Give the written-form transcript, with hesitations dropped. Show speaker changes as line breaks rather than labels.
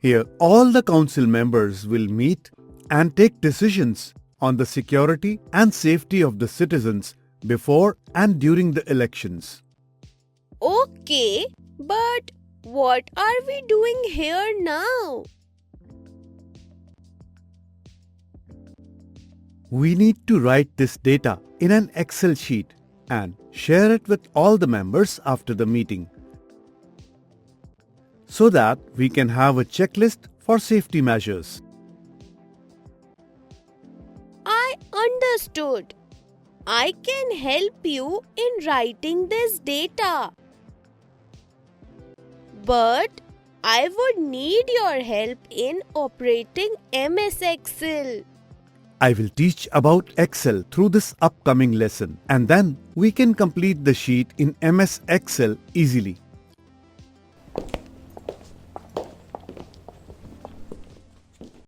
Here, all the council members will meet and take decisions on the security and safety of the citizens before and during the elections.
Okay, but what are we doing here now?
We need to write this data in an Excel sheet and share it with all the members after the meeting, so that we can have a checklist for safety measures.
I understood. I can help you in writing this data. But I would need your help in operating MS Excel.
I will teach about Excel through this upcoming lesson, and then we can complete the sheet in MS Excel easily.